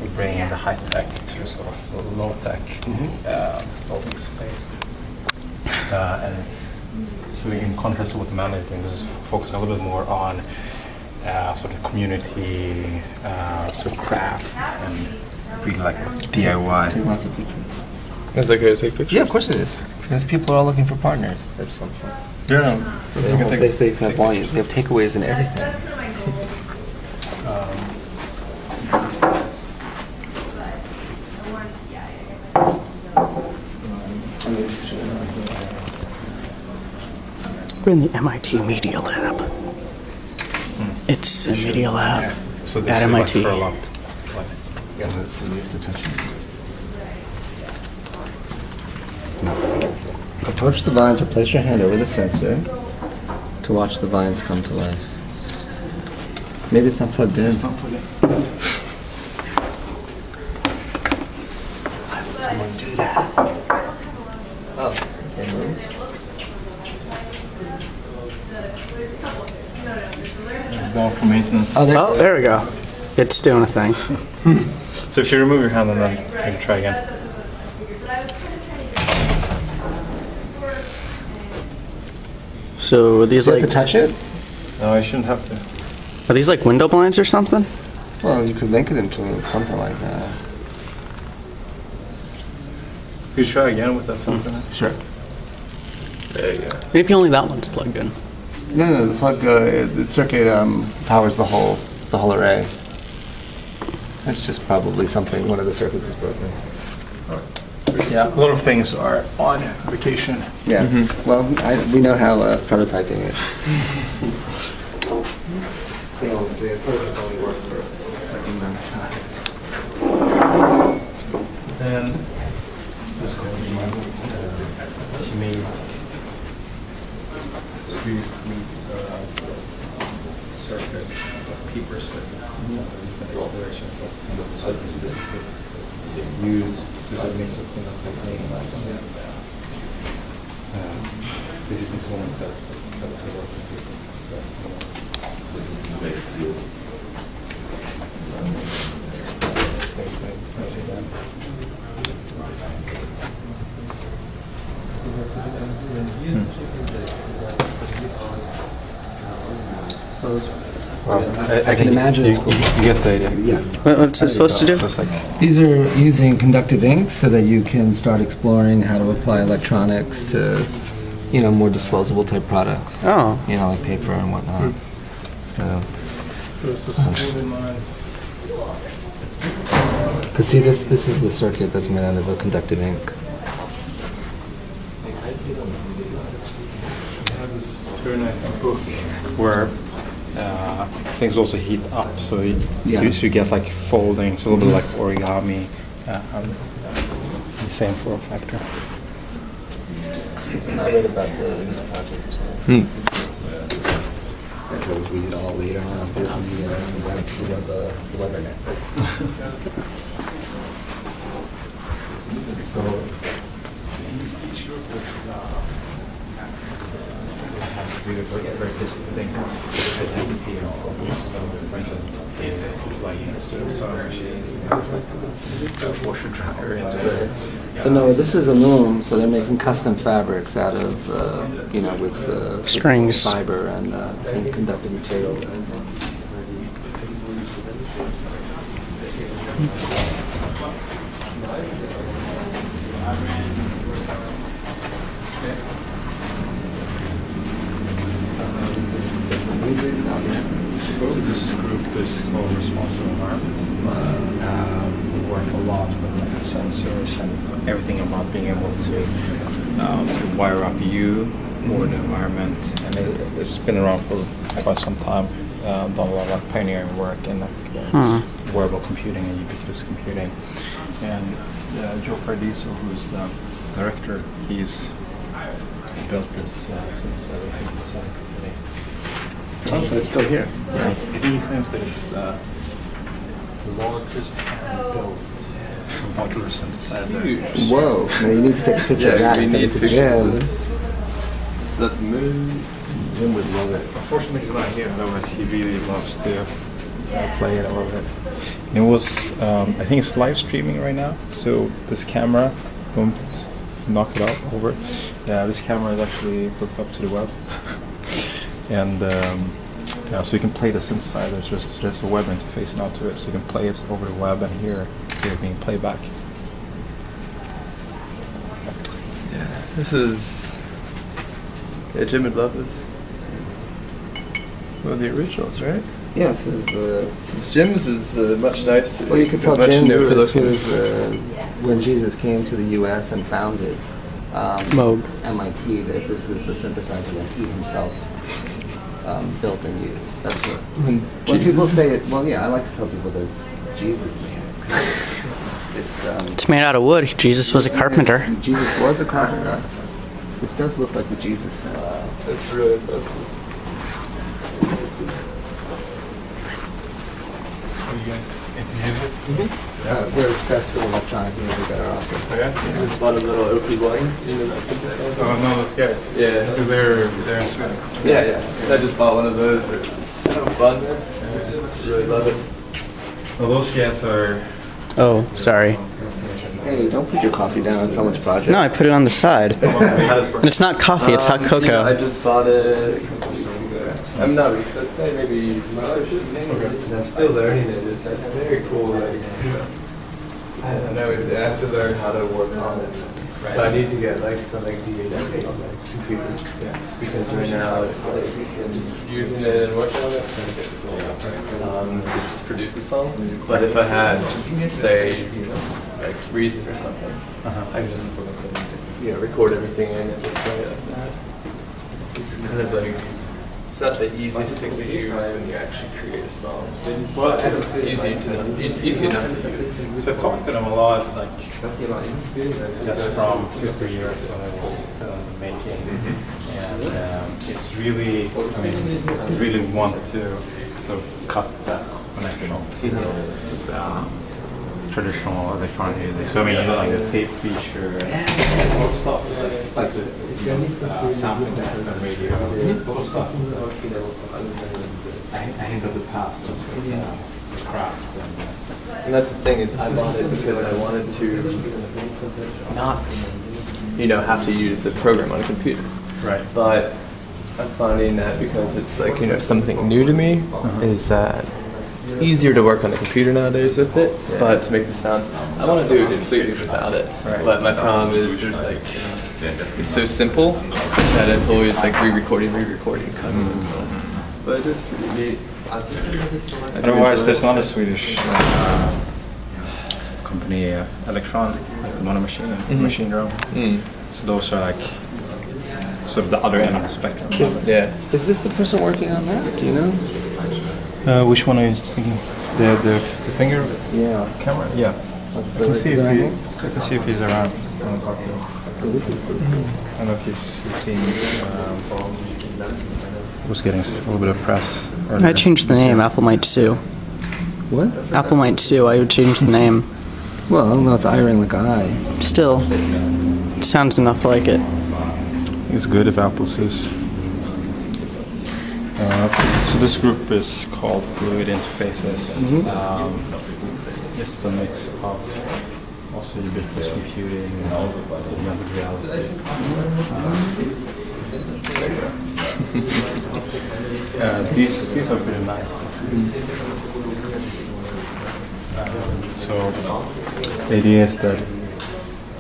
we bring in the high tech to sort of low tech building space. And so in contrast to what the man is doing, this is focusing a little bit more on sort of community, sort of craft, and really like DIY. Take lots of pictures. Is it okay to take pictures? Yeah, of course it is. Because people are all looking for partners at some point. Yeah, They have volume. They have takeaways and everything. We're in the MIT Media Lab. It's a media lab so this at is MIT. Like curl up. Yes, it's, you have to touch it. Approach the vines or place your hand over the sensor to watch the vines come to life. Maybe it's not plugged in. It's not plugged in. Why would someone do that? Oh, it moves. It's going for maintenance. Oh, Oh, there we go. It's doing a thing. So if you remove your hand and then maybe try again. So are these Do you have like to touch it? No, I shouldn't have to. are these like window blinds or something? Well, you could make it into something like that. You try again with that something. Sure. There you go. Maybe only that one's plugged in. No, the plug, the circuit powers the whole array. That's just probably something, one of the circuits is broken. Yeah, a lot of things are on vacation. Yeah, well, we know how prototyping is. The prototype only works for a certain amount of time. And this she made circuit, peeper circuit. That's all directions of the circuits that they use to sort of make something that's like this is the component that work with people. I can imagine it's cool. You get the idea. Yeah. What's it supposed to do? So it's like, These are using conductive inks so that you can start exploring how to apply electronics to, more disposable type products. Oh. Like paper and whatnot. So, because see, this is the circuit that's made out of a conductive ink. I have this very nice book where things also heat up, so you get like folding, so a little bit like origami, the same form factor. I read about this project. So. I can always read it all later on. The webinar. So each group is very distinct identity and focus. So for instance, it's like sort of washer dryer into the. So no, this is a loom. So they're making custom fabrics out of, with Strings. fiber and conductive materials. So this group is called Responsive Environment. We work a lot with like sensors and everything about being able to wire up you or the environment, and it's been around for quite some time. Done a lot of like pioneering work in like wearable computing and ubiquitous computing. And Joe Paradiso, who's the director, he's built this synthesizer today. Oh, so it's still here. Yeah, I think he claims that it's the largest built modular synthesizer. Whoa! Now you need to take a picture of that. we and send need it to pictures Jim. of this. Let's move. Jim would love it. Unfortunately, he's not here. Otherwise, he really loves to play it a little bit. It was, I think it's live streaming right now. So this camera, don't knock it out over. Yeah, this camera is actually hooked up to the web, and yeah, so you can play the synthesizer. There's a web interface now to it, so you can play it over the web and hear it being played back. Yeah, this is. Yeah, Jim would love this. One of the originals, right? Yeah, this is the. Jim's is much nicer. Well, you can tell much Jim newer this looking. was when Jesus came to the U.S. and founded Moog. MIT, that this is the synthesizer that he himself built and used. That's what. When people say it, well, yeah, I like to tell people that it's Jesus made it. It's made out of wood. Jesus was a carpenter. Jesus was a carpenter. This does look like the Jesus set. That's really impressive. Are you guys into music? We're obsessed with electronic music at our office. Oh, yeah? There's a lot of little OP1, you know, that synthesizer. Oh, no, those guys. Yeah. Because they're in Sweden. Yeah. I just bought one of those. They're so fun, man. Really love it. Well, those guys are. Oh, sorry. Hey, don't put your coffee down on someone's project. No, I put it on the side. And it's not coffee, it's hot I cocoa. just bought it a couple weeks ago. I'm not weeks, I'd say maybe months. Okay. I'm still learning it. It's very cool. Like, I don't know, I have to learn how to work on it. So I need to get like some like DAW on my computer. Yeah. Because right now it's like I'm just using it and working on it to just produce a song. But if I had, say, like Reason or something, I just record everything in and just play it like that. It's kind of like it's not the easiest thing to use when you actually create a song. Well, It's easy enough to use. So I talked to them a lot, like, that's from 2-3 years when I was making. And it's really, I mean, I really want to sort of cut that connection to traditional electronic music. So I mean, like the tape feature, all the stuff, like the sampling and radio, all the stuff. I think that the past was sort of the craft. And that's the thing is, I bought it because I wanted to not, have to use a program on a computer. Right. But I'm finding that because it's like something new to me, is that it's easier to work on the computer nowadays with it. But to make the sounds, I want to do it completely without it. Right. But my problem is there's like it's so simple that it's always like re-recording, cutting and stuff. But it's pretty neat. Otherwise, there's not a Swedish company, Electron, like the mono machine drum. So those are like sort of the other end of the spectrum. Yeah. Is this the person working on that? Do you know? Which one are you thinking? The finger Yeah. camera? Yeah. What's I can see the name? I can see if he's around. So this is pretty cool. I don't know if you've seen. Was getting a little bit of press. I changed the name, Apple might sue. What? Apple might sue, I would change the name. Well, no, it's Iron like I. Still, it sounds enough like it. It's good if Apple sues. So this group is called Fluid Interfaces. This is a mix of also ubiquitous computing and augmented reality. These are pretty nice. So the idea is that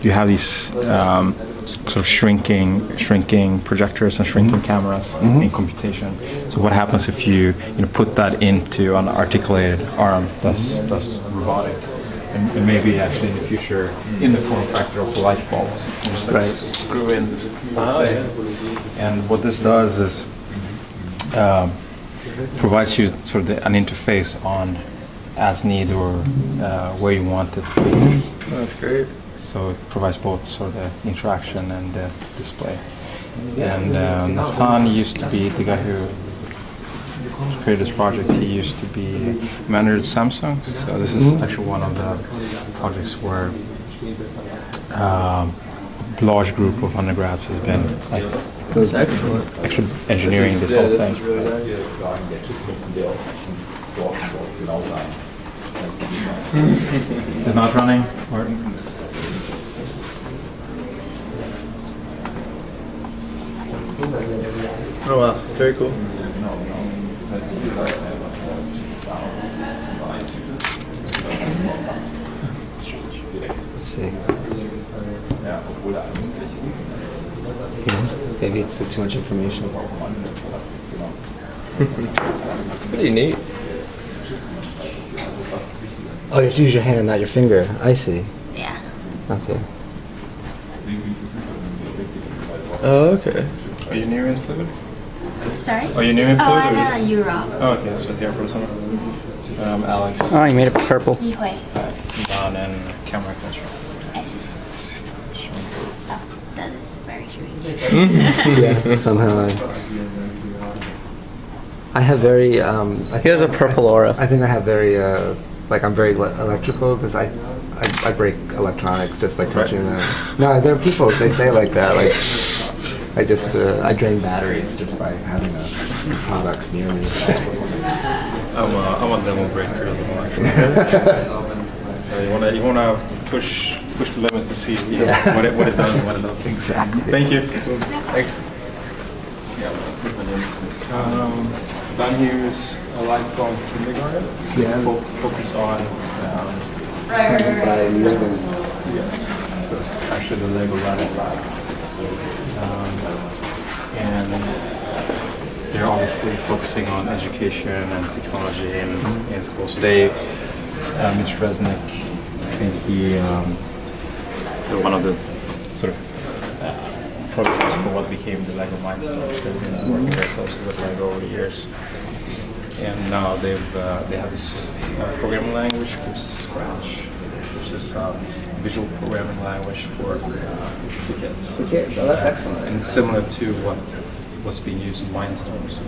you have these sort of shrinking projectors and shrinking cameras in computation. So what happens if you put that into an articulated arm that's robotic, and maybe actually in the future in the form factor of a light bulb, you just like screw in this thing. And what this does is provides you sort of an interface on as need or where you want it basis. That's great. So it provides both sort of the interaction and the display. And Nathan used to be the guy who created this project. He used to be manager at Samsung. So this is actually one of the projects where a large group of undergrads has been like That's excellent. actually engineering this whole This thing. is really nice. It's not running? Or? Oh wow, very cool. Let's see. Maybe it's too much information. It's pretty neat. Oh, you have to use your hand, not your finger. I see. Yeah. Okay. Oh, okay. Are you near in fluid? Sorry? Are you near in Oh, fluid? I'm Europe. Oh, okay, so here for someone. Alex, Oh, you made it purple. 议会. Ivan, and camera culture. I see. Oh, that is very curious. Yeah. Somehow I have very. He has a purple aura. I think I have very. Like I'm very electrical because I break electronics just by touching them. No, there are people they say like that. Like I just I drain batteries just by having products near me. I'm a demo breaker as well. You wanna push the limits to see what it does and what it doesn't. Exactly. Thank you. Thanks. Dan Hughes, a lifelong kindergarten. Yes. Focus on By living. yes, so it's actually the Lego Lab. And they're obviously focusing on education and technology in schools. Today, Mitch Resnick, I think he one of the sort of prototypes for what became the Lego Mindstorms. They've been working very closely with Lego over the years. And now they have this programming language called Scratch, which is visual programming language for kids. Okay, so that's excellent. And it's similar to what's being used in Mindstorms.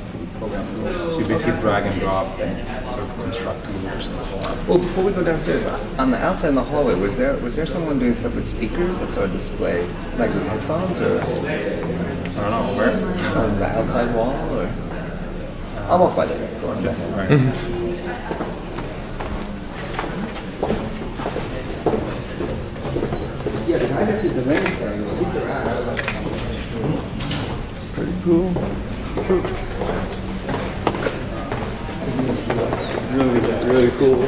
So you basically drag and drop and sort of construct loops and so on. Well, before we go downstairs, on the outside in the hallway, was there someone doing stuff with speakers? I saw a display, like with headphones, or I don't know, where? on the outside wall, or I'll walk by there. Go on. Right. Yeah, the guy that did the rain thing, he's around. I was like, Pretty cool. Really cool.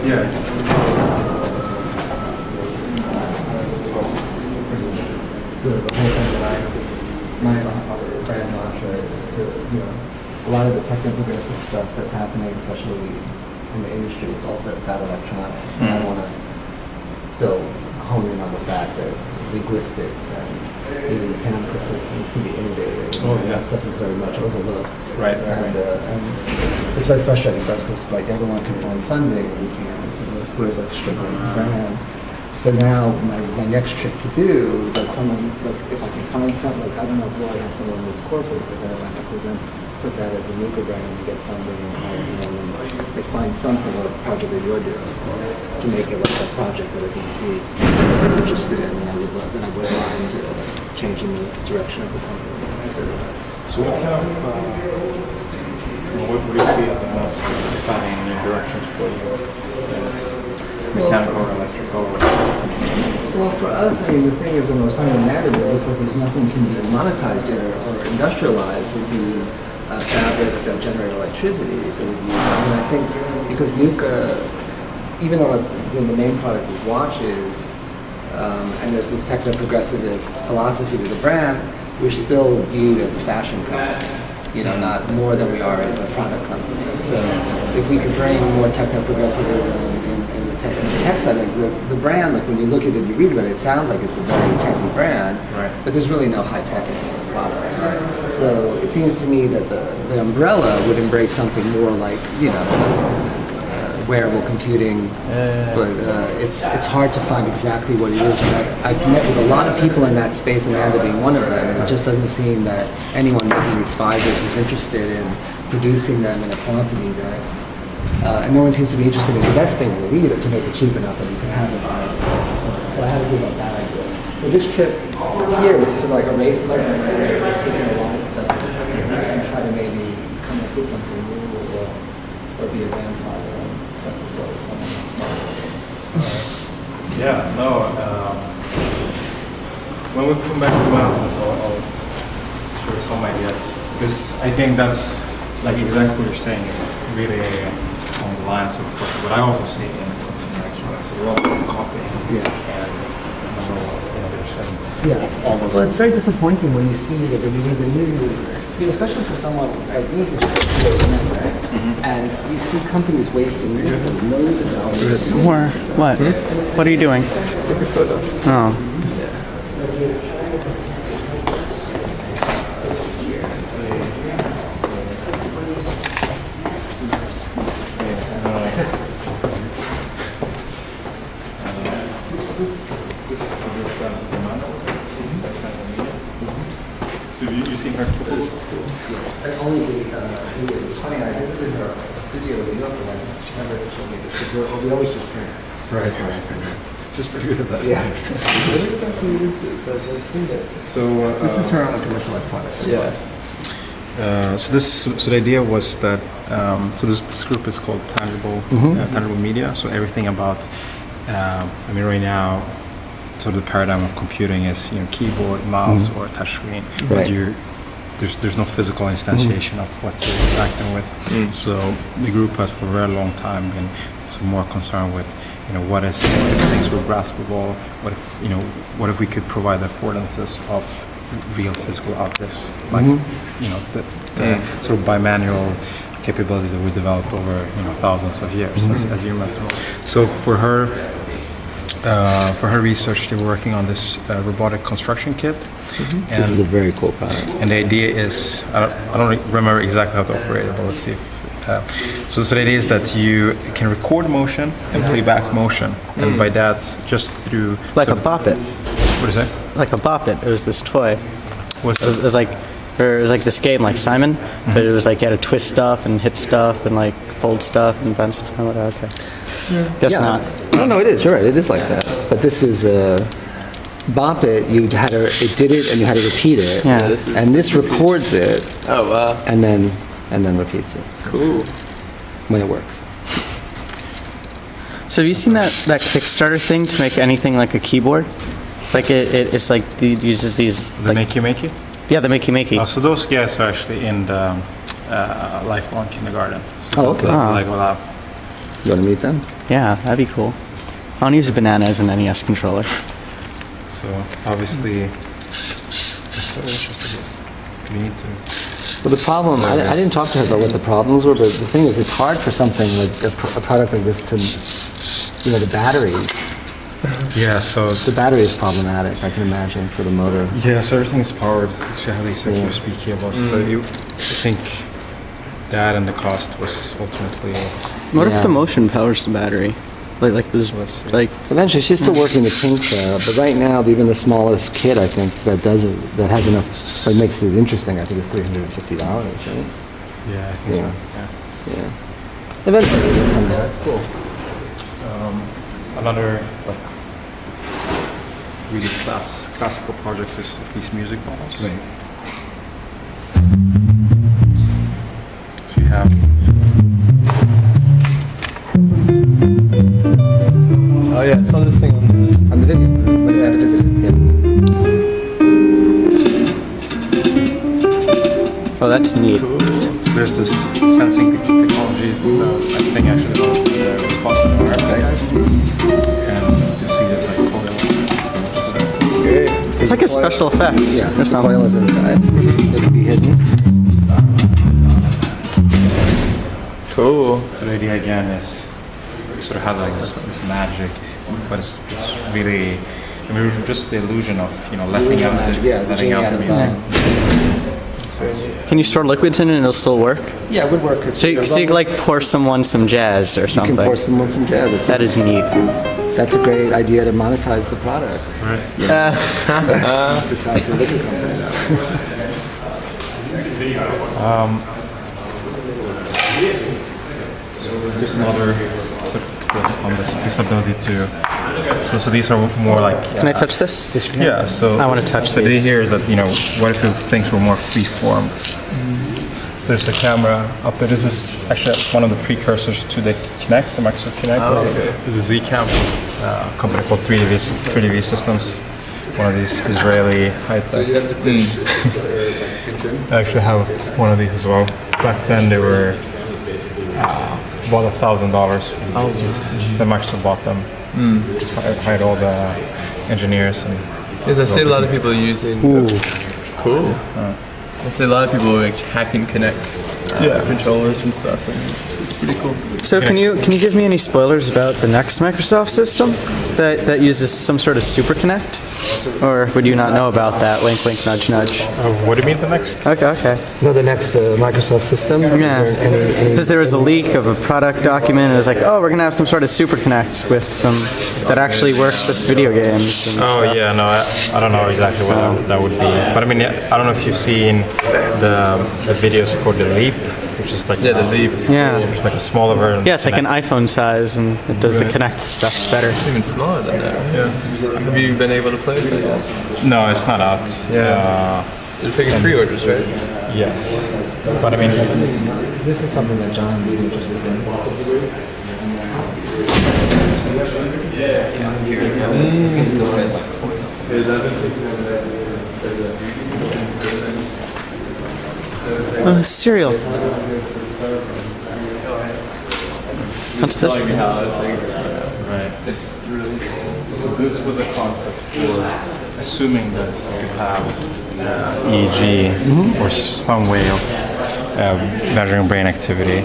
Yeah. the whole thing that my brand mantra is to, a lot of the techno-progressive stuff that's happening, especially in the industry, it's all about electronics. And I want to still hone in on the fact that linguistics and even mechanical systems can be innovative. Oh, yeah. That stuff is very much overlooked. Right. And it's very frustrating for us because everyone can find funding and we can't. We're like a struggling brand. So now my next trick to do, that someone, if I can find something, I don't know if I have someone that's corporate, but then I can put that as a Luca brand and get funding, and they find something or a project that you're doing to make it like a project that a VC is interested in, and I would mind changing the direction of the company. So what kind of, what do you see as the most exciting new directions for you? Mechanical or electrical? Well, for us, the thing is the most unimaginative, it looks like there's nothing can be monetized yet or industrialized would be fabrics that generate electricity. So we'd use, I think, because Nuka, even though the main product is watches, and there's this techno-progressivist philosophy to the brand, we're still viewed as a fashion company, not more than we are as a product company. So if we could bring more techno-progressivism in the tech side, the brand, when you look at it, you read about it, it sounds like it's a very techy brand, right. But there's really no high tech in the product. Right. So it seems to me that the umbrella would embrace something more like, wearable computing, but it's hard to find exactly what it is. And I've met with a lot of people in that space, Amanda being one of them, and it just doesn't seem that anyone making these fibers is interested in producing them in a quantity that, and no one seems to be interested in investing in it either to make it cheap enough that you can have it. So I had to give up that idea. So this trip here was sort of like a race learning, just taking a lot of stuff and try to maybe come up with something new or be a grandfather or something that's smart. Yeah, no. When we come back to mountains, I'll share some ideas. Because I think that's like exactly what you're saying is really on the lines of what I also see in the consumer actually. So a lot of copying. Yeah. And no innovations. Yeah. Well, it's very disappointing when you see that the news, especially for someone like me who's right? And you see companies wasting millions of dollars. Or what? What are you doing? Oh. So you see her too? This is cool. Yes. And only it's funny, I visited her studio in New York and she never showed me this. We always just print. Right. Just produce that. Yeah. So this is her on a commercialized product. Yeah. So the idea was that this group is called Tangible Media. So everything about right now, sort of the paradigm of computing is keyboard, mouse, or touchscreen. But there's no physical instantiation of what you're interacting with. So the group has for a very long time been more concerned with what if things were graspable, what if we could provide the affordances of real physical objects, like the sort of bimanual capabilities that we developed over thousands of years, as you mentioned. So for her research, they were working on this robotic construction kit. And this is a very cool product. And the idea is, I don't remember exactly how to operate it, but let's see if. So the idea is that you can record motion and play back motion, and by that, just through Like a Bop It. What is that? Like a Bop It. It was this toy. What's It was like this game like Simon, but it was like you had to twist stuff and hit stuff and like fold stuff and bend stuff. Okay. Guess not. No, it is. You're right. It is like that. But this is Bop It. It did it, and you had to repeat it. Yeah. And this records it. Oh wow. And then repeats it. Cool. When it works. So have you seen that Kickstarter thing to make anything like a keyboard? Like it's like it uses these. The Makey? Yeah, the Makey. So those guys are actually in the lifelong kindergarten. So okay. Like lab. You want to meet them? Yeah, that'd be cool. I don't use a banana as an NES controller. So obviously, it's so interesting. We need to. Well, the problem, I didn't talk to her about what the problems were, but the thing is, it's hard for something like a product like this to, the battery. Yeah, so The battery is problematic, I can imagine, for the motor. yeah, so everything is powered. Actually, how these things USB cables. So I think that and the cost was ultimately. What if Yeah. the motion powers the battery? Like this, like Eventually, she's still working the kinks out, but right now, even the smallest kit, I think, that has enough, that makes it interesting, I think it's $350, right? Yeah, I think Yeah. so. Yeah. Eventually, it'll come down. It's cool. Another really classical project is these music models. So you have. Oh yeah, I saw this thing On the video, when you had to visit it, oh, that's neat. So there's this sensing technology thing actually developed in the Boston Wireless guys, and you see this like coil. It's like a special effect. Yeah, or the something. coil is inside. It can be hidden. Cool. So the idea again is you sort of have like this magic, but it's really just the illusion of letting out the genie music. out of the So Can you store liquids in it and it'll still work? Yeah, it would work. So you could like pour someone some jazz or You something. can pour someone some jazz. That is neat. That's a great idea to monetize the product. Right. Decide to liquor company now. There's another sort of twist on this ability to. So these are more like. Can I touch this? Yeah. So I wanna touch the idea these. here is that what if things were more free form? So there's a camera up there. This is actually one of the precursors to the Kinect, the Microsoft Kinect. Oh, okay. This is Zcam, a company called 3DV Systems. One of these Israeli high-tech. You have to pitch I actually have one of these as well. Back then they were about $1,000. Then Microsoft bought them. Hired all the engineers and. Because I see a lot of people using. Cool. I see a lot of people like hacking Kinect controllers and stuff, and it's pretty cool. So can you give me any spoilers about the next Microsoft system that uses some sort of Super Connect? Or would you not know about that? Wink, wink, nudge, nudge. What do you mean the next? Okay. No, the next Microsoft system. Yeah. Is there any Because there was a leak of a product document, and it was like, oh, we're gonna have some sort of Super Connect with some that actually works with video games. And Oh stuff. yeah, no, I don't know exactly what that would be. But I mean, I don't know if you've seen the videos for the Leap, which is like Yeah, the Leap. Yeah. It's like a smaller version. Yeah, it's like an iPhone size, and it does the Connect stuff better. Even smaller than that. Yeah. Have you been able to play with it yet? No, it's not out. Yeah. You're taking pre-orders, right? Yes, but I mean, This is something that John is interested in. Cereal. What's this? right. It's really cool. So this was a concept for assuming that you could have EEG or some way of measuring brain activity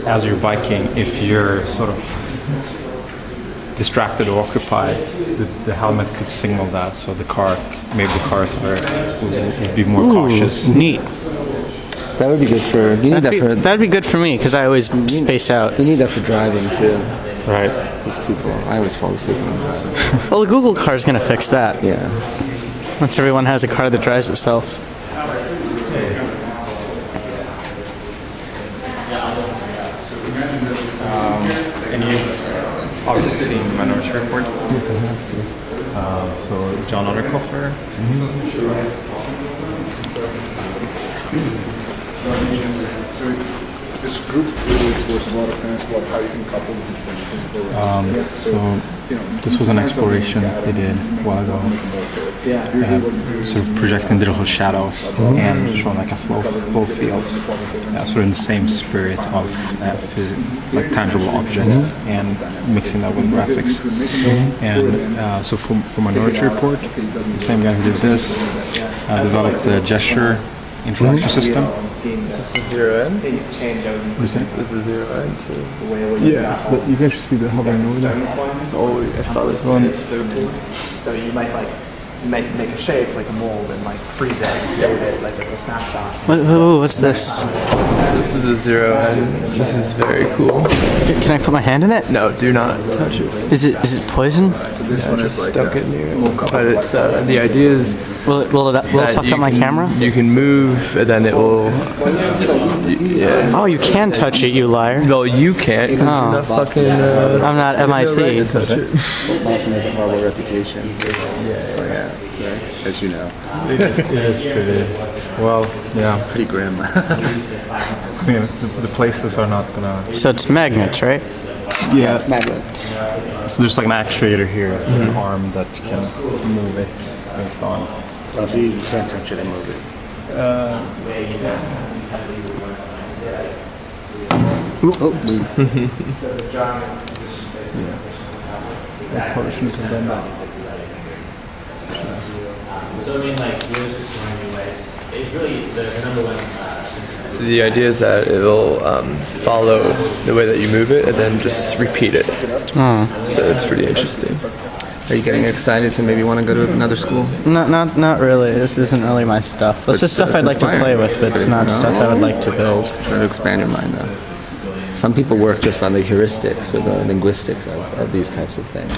as you're biking. If you're sort of distracted or occupied, the helmet could signal that, so the cars would be more cautious. Neat. That would be good for. You need that for. That'd be good for me because I always space out. You need that for driving too. Right. These people, I always fall asleep when I'm driving. Well, the Google car is gonna fix that. Yeah. Once everyone has a car that drives itself. And you've obviously seen Minority Report. Yes, I have. Yes. So John Underkofler. This group really explores a lot of things about how you can couple different So this was an exploration they did a while ago, sort of projecting digital shadows and showing like a flow fields, sort of in the same spirit of like tangible objects and mixing that with graphics. And so for Minority Report, the same guy who did this developed the gesture interaction system. Is this a zero end? What is that? This is zero end too. Yeah, so you can actually see the hovering over there. Oh, I saw this. It's so cool. So you might like make a shape like a mold and like freeze it and save it like as a snapshot. What's this? This is a zero end. This is very cool. Can I put my hand in it? No, do not touch it. Is it poison? Yeah, just stuck it near. But it's the idea is Will it that fuck you up my can- camera? You can move, and then it will. Yeah. Oh, you can touch it, you liar. Well, you can't. 'Cause Oh. you're not fucking. I'm not no right MIT. to touch it. Boston has a horrible reputation. Yeah. So, as you know, It is pretty, well, yeah. pretty grim. I mean, the places are not gonna. So it's magnets, right? Yeah. Magnet. So there's like an actuator here, an arm that can move it based on. Oh, so you can't touch it and move it. Oh, move. Probably shouldn't have done that. So I mean, like, your system anyways, it's really the number one. So the idea is that it will follow the way that you move it, and then just repeat it. So it's pretty interesting. Are you getting excited to maybe want to go to another school? Not really. This isn't really my stuff. This is stuff I'd like to play with, but it's not stuff I would like to build. Try to expand your mind, though. Some people work just on the heuristics or the linguistics of these types of things.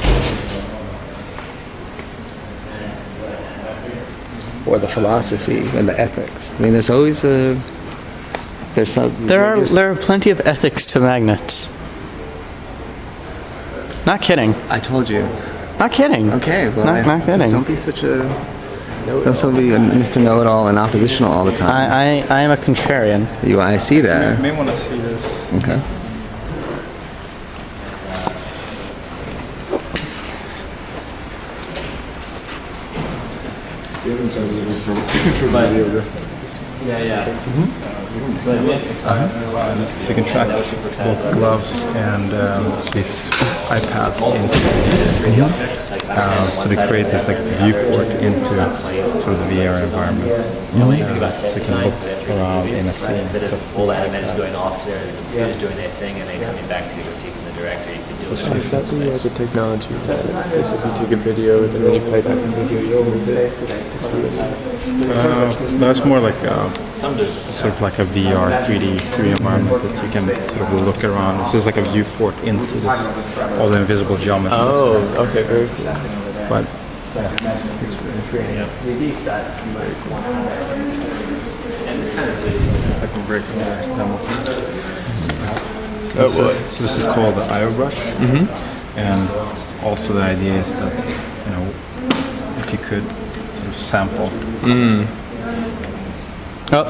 Or the philosophy and the ethics. I mean, there's always a... There are plenty of ethics to magnets. Not kidding. I told you. Not kidding. Okay, well, not kidding. Don't be such a... Don't so be a Mr. Know-it-all and oppositional all the time. I am a contrarian. I see that. You may want to see this. Okay. Yeah. So you can track both gloves and these iPads into so they create this like viewport into sort of the VR environment. So you can look around in a scene. Instead of all the animators going off there, you're just doing their thing and then coming back to you from the director. You can do Is that the technology that basically take a video and then you play back the video, you move it to see it? No, it's more like sort of like a VR 3D environment that you can sort of look around. So it's like a viewport into this all the invisible geometry. Oh, okay, very cool. But it's creating a 3D set. And it's kind of I can break it down. So this is called the IO brush, and also the idea is that if you could sort of sample. Oh.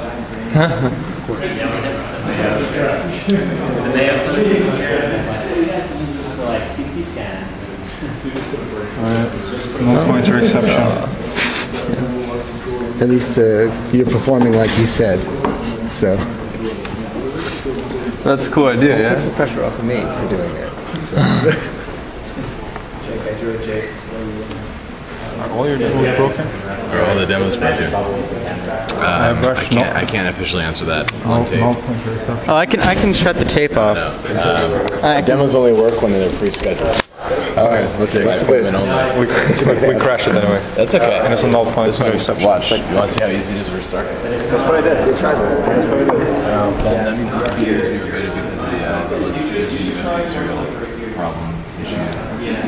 And they have like CT scans. No pointer exception. At least you're performing like you said. So That's a cool idea, it takes the pressure off of me for doing it. So. Are all your demos broken? Are all the demos broken? I can't officially answer that on tape. No pointer exception. Oh, I can shut the tape off. Demos only work when they're pre-scheduled. Okay. We crashed it anyway. That's okay. And it's a null point. This one, watch. You want to see how easy it is to restart? That's what I did. We tried that. That's what I did. That means the video is rebooted because the GUFB serial problem issue.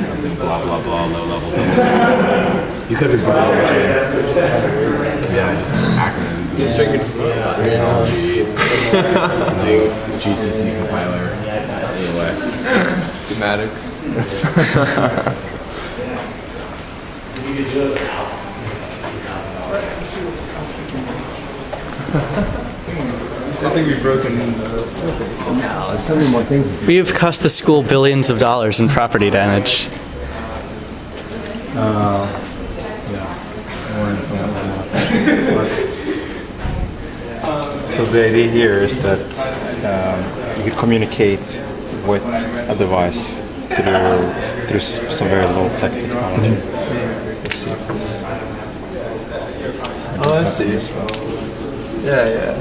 Something blah blah blah low level. You could be broken. Yeah, just acronyms. Just drinking Technology. Something GCC compiler. Anyway. schematics. I think we've broken No, there's so many more things. We have cost the school billions of dollars in property damage. So the idea here is that you could communicate with a device through some very low-tech technology. Let's see if this. Oh, I see. Yeah.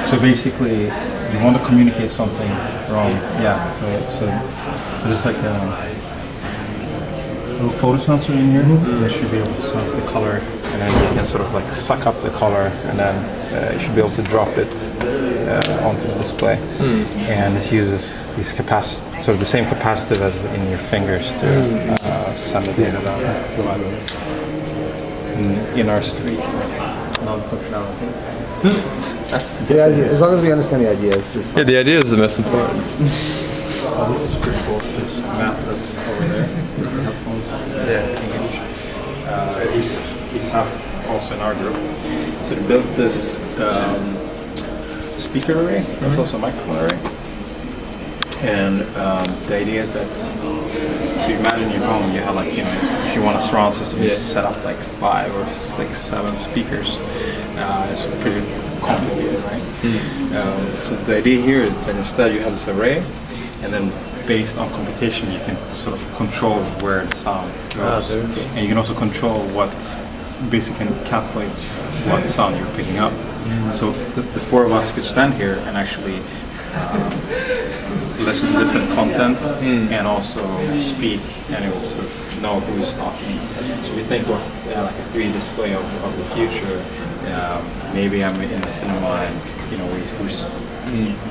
So basically, you want to communicate something from So there's like a little photo sensor in here. That should be able to sense the color, and then you can sort of like suck up the color, and then you should be able to drop it onto the display. And this uses these sort of the same capacitive as in your fingers to send the data down. So in our street, non-functionality. Yeah, as long as we understand the idea, it's just Yeah, the idea is the most important. This is pretty cool. So this map that's over there, headphones. He's half also in our group. So they built this speaker array. That's also a microphone array. And the idea is that, so you imagine your home, you have like, if you want a surround system, you set up like 5 or 6, 7 speakers. it's pretty complicated, right? So the idea here is that instead you have this array, and then based on computation, you can sort of control where the sound goes, and you can also control what, basically calculate what sound you're picking up. So the four of us could stand here and actually listen to different content and also speak, and it will sort of know who's talking. So we think of like a 3D display of the future. Maybe I'm in a cinema and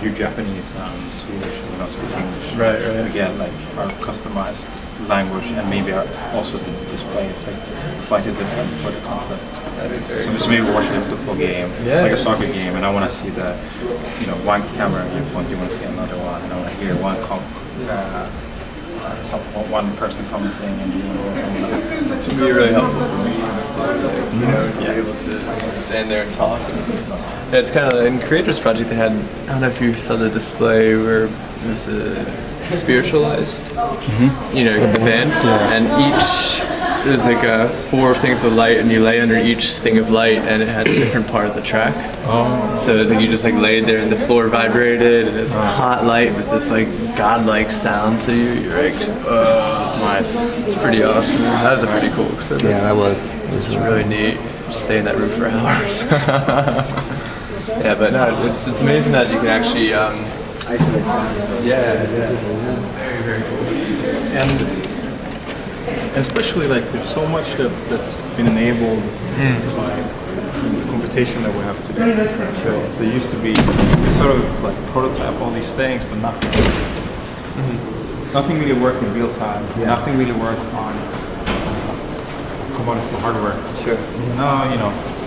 you're Japanese, I'm Swedish, we don't speak English. Right. Again, like our customized language, and maybe also the display is like slightly different for the content. So maybe we're watching a football game, like a soccer game, and I want to see the, one camera viewpoint, you want to see another one, and I want to hear one person commenting and someone else. It would be really helpful for me to be able to stand there and talk. Yeah, it's kind of in Creators Project they had, I don't know if you saw the display where it was spiritualized, the band, and it was like 4 things of light, and you lay under each thing of light, and it had a different part of the track. So it's like you just like laid there, and the floor vibrated, and it's this hot light with this like godlike sound to you. You're like, nice. It's pretty awesome. That was a pretty cool. Yeah, that was. It was really neat. Just stay in that room for hours. Yeah, but no, it's amazing that you can actually Isolate sound. very, very cool. And especially like there's so much that's been enabled by the computation that we have today. So it used to be we sort of like prototype all these things, but nothing really worked in real time. Nothing really worked on commodity hardware. Sure. Now you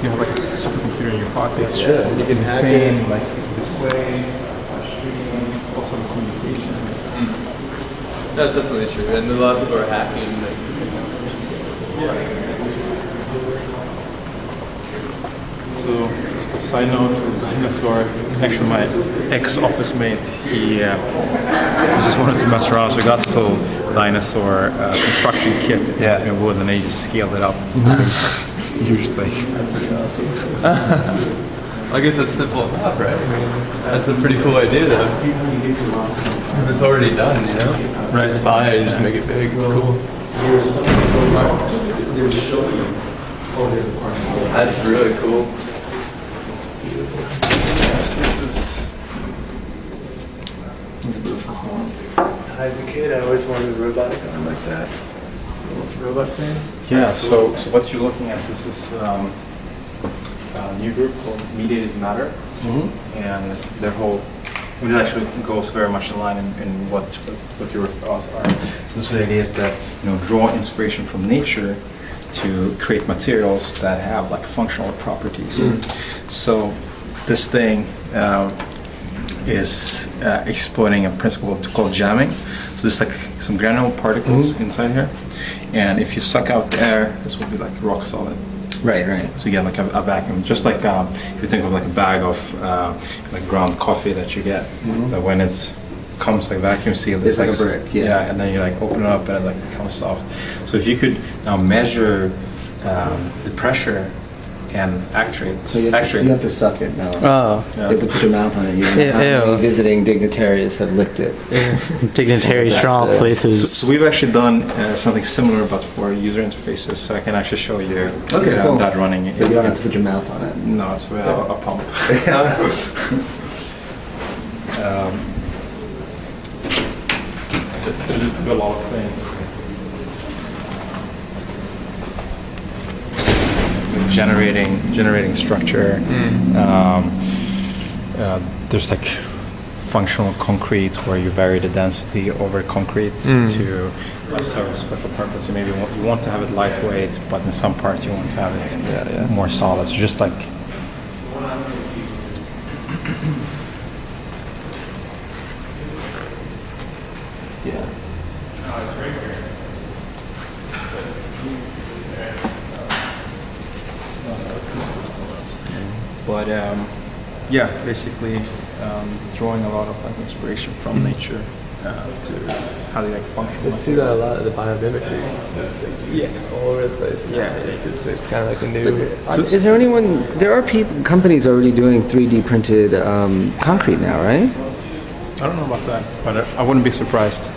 have like a supercomputer in your pocket. It's true. You can hack it. Like display, streaming, also communication. That's definitely true, and a lot of people are hacking. So, just a side note, Dinosaur, actually my ex-office mate, he just wanted to mess around, so I got this little Dinosaur construction kit in wood, and he just scaled it up. So huge thing. That's pretty awesome. I guess that's simple enough, right? That's a pretty cool idea, though. Because it's already done, Right. Just buy it and just make it big. It's cool. Smart. That's really cool. As a kid, I always wanted a robotic arm like that. Robot thing. Yeah. So what you're looking at, this is a new group called Mediated Matter, and their whole. It actually goes very much in line in what your thoughts are. So the idea is that draw inspiration from nature to create materials that have like functional properties. So this thing is exploiting a principle called jamming. So there's like some granular particles inside here, and if you suck out the air, this will be like rock solid. Right. So you get like a vacuum, just like if you think of like a bag of like ground coffee that you get, that when it comes like vacuum sealed, It's like a brick, and then you like open it up and it like becomes soft. So if you could now measure the pressure and actuate. So you have to suck it now. Oh. You have to put your mouth on it. You know how many visiting dignitaries have licked it. Dignitaries from all places. So we've actually done something similar, but for user interfaces. So I can actually show you cool. that running. So you don't have to put your mouth on it. No, it's a pump. So do a lot of things. Generating structure. There's like functional concrete where you vary the density over concrete to serve a special purpose. So maybe you want to have it lightweight, but in some parts you want to have it more solid. So just like But basically drawing a lot of like inspiration from nature to how they like function. I see that a lot of the biomimicry. It's like yes, all over the place. Yeah. It's kind of like a new. Is there anyone? There are companies already doing 3D printed concrete now, right? I don't know about that, but I wouldn't be surprised.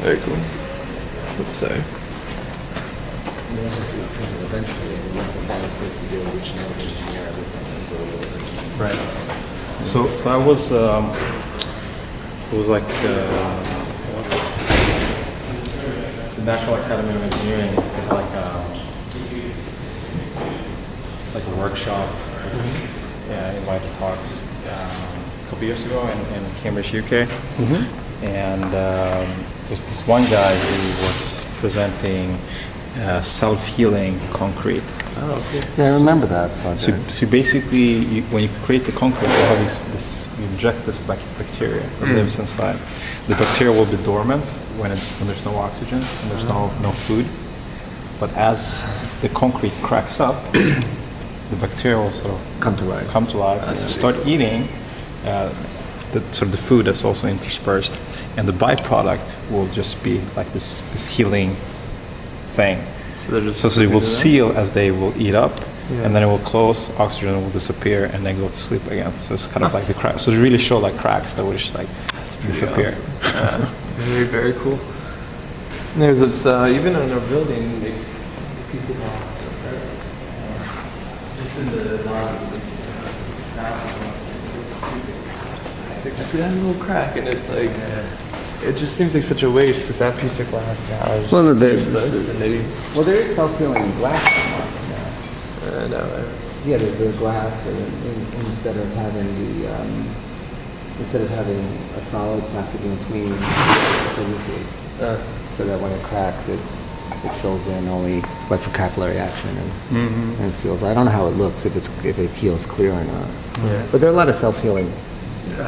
Very cool. Oops, sorry. Right. So I was it was like the National Academy of Engineering did like a workshop. Yeah, invited talks a couple years ago in Cambridge, UK. And there's this one guy who was presenting self-healing concrete. Oh, cool. Yeah, I remember that project. So basically, when you create the concrete, you have you inject this bacteria that lives inside. The bacteria will be dormant when there's no oxygen and there's no food. But as the concrete cracks up, the bacteria will sort of Come to life. and start eating the food that's also interspersed, and the byproduct will just be like this healing thing. So it will seal as they will eat up, and then it will close, oxygen will disappear, and then go to sleep again. So it's kind of like the cracks. So they really show like cracks that would just like disappear. Awesome. Very, very cool. There's this, even in our building, they piece of glass. Just in the lobby, I see that little crack, and it's like, it just seems like such a waste, because that piece of glass now is useless, and maybe... Well, there is self-healing glass now. No, Yeah, there's a glass, and instead of having a solid plastic in between, it's a liquid. So that when it cracks, it fills in only like for capillary action and seals. I don't know how it looks, if it heals clear or not. Yeah. But there are a lot of self-healing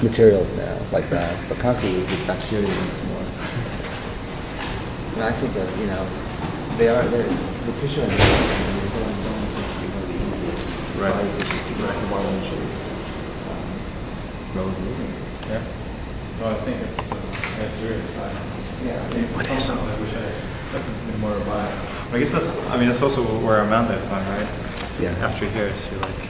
materials now like that. But concrete with bacteria needs more. And I think that the tissue and the bone seems to be one of the easiest. Right. It's more than road moving. Yeah. Well, I think it's very exciting. Yeah. Sometimes I wish I knew more about it. I guess that's also where Amanda is going, right? Yeah. After here, she like.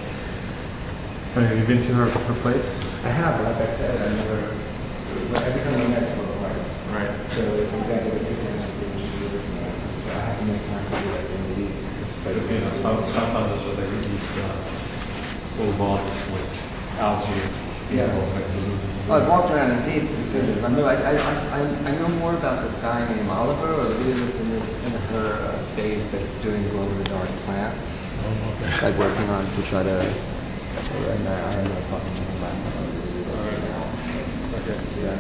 Have you been to her place? I have, like I said, every time I'm next to a party. Right. So if I'm going to sit down and see what she's looking at, so I have to make time to do that in the week. Because sometimes there's like these little vases with algae. Yeah. I've walked around and seen it. I know more about this guy named Oliver, or the dude that's in her space that's doing glow-in-the-dark plants. Like working on to try to. And I ended up talking to him last time. Okay. Yeah.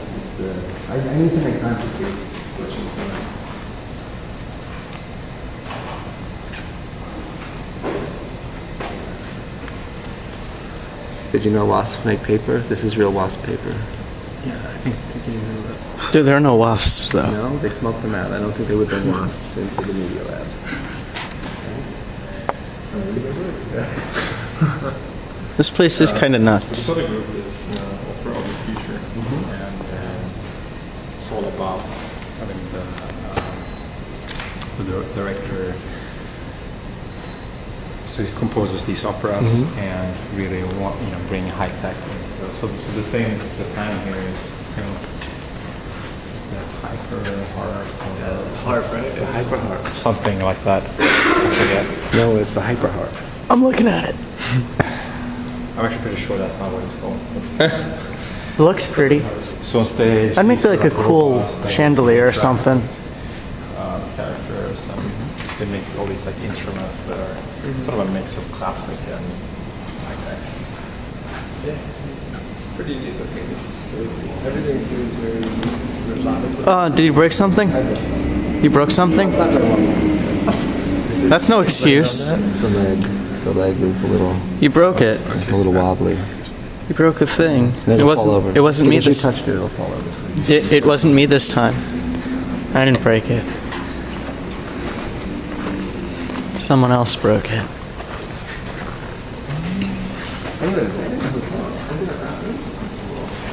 I need to make time to see what she's doing. Did you know wasps make paper? This is real wasp paper. Yeah, I think you know that. Dude, there are no wasps though. No, they smoke them out. I don't think they would bring wasps into the media lab. This place is kind of nuts. This other group is Opera of the Future, and it's all about having the director. So he composes these operas and really bring high tech. So the thing, the sign here is kind of hyper harp, right? The hyper harp, something like that. I forget. No, it's the hyper harp. I'm looking at it. I'm actually pretty sure that's not what it's called. It looks pretty. So on stage, I'd make these like a cool robots that chandelier or interact something. with, characters, and they make all these like instruments that are sort of a mix of classic and high-tech. Yeah, it's pretty neat looking. Everything seems very robotic. Did you break something? You broke something? That's no excuse. The leg is a little. You broke it. It's a little wobbly. You broke the thing. It'll fall over. It wasn't me If you this. touched it, it'll fall over. It wasn't me this time. I didn't break it. Someone else broke it. Anyway, I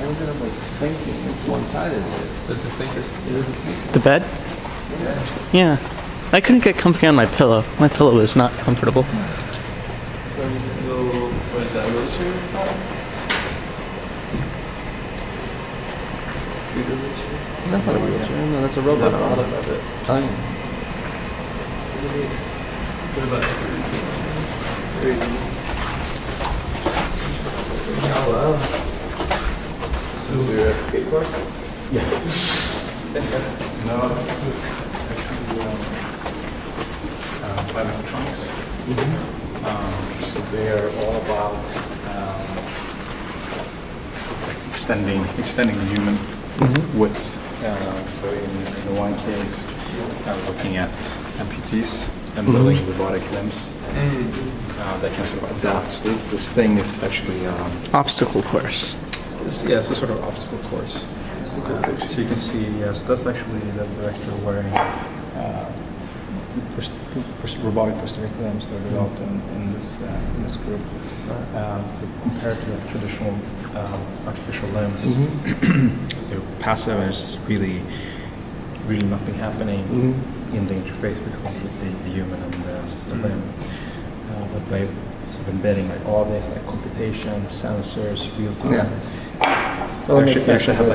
ended up like sinking. It's one sided. It's a sinker. It is a sinker. The bed? Yeah. I couldn't get comfy on my pillow. My pillow was not comfortable. So little, what is that, wheelchair? Scooter wheelchair? That's not a wheelchair. No, that's a robot arm. of it. Oh, yeah. It's really neat. What about very neat. Oh wow. So you're at skate park? Yeah. No, this is actually applied electronics. So they are all about extending the human width. So in one case, looking at amputees and building robotic limbs that can sort of adapt. So this thing is actually Obstacle course. it's a sort of obstacle course. So you can see, yes, that's actually the director wearing robotic prosthetic limbs that are developed in this group. So compared to the traditional artificial limbs, they're passive and it's really nothing happening in the interface between the human and the limb. But by sort of embedding like all this, like computation, sensors, real time, Well, it makes sense. actually have like